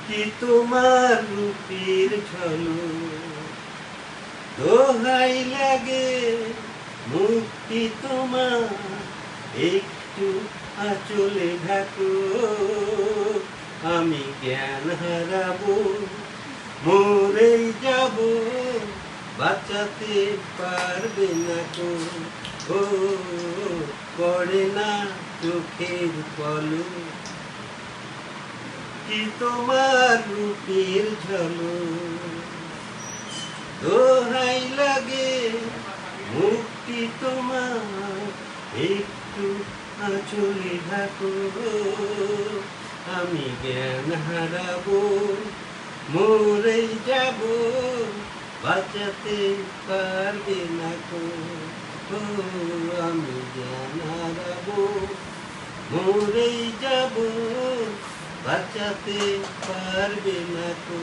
কি তোমার রূপের ঝলক, দোহাই লাগে মুক্তি তোমার, একটু আঁচলে ঢাকো। আমি জ্ঞান হারাবো, মরেই যাব, বাঁচাতে পারবে না তো। ও পড়ে না চোখের পলক, কি তোমার রূপের ঝলক, দোহাই লাগে মুক্তি তোমার, একটু আঁচলে ঢাকো। আমি জ্ঞান হারাবো, মরেই যাব, বাঁচাতে পারবে না কো। ও আমি জ্ঞান হারাবো, মরেই যাব, বাঁচাতে পারবে না কো।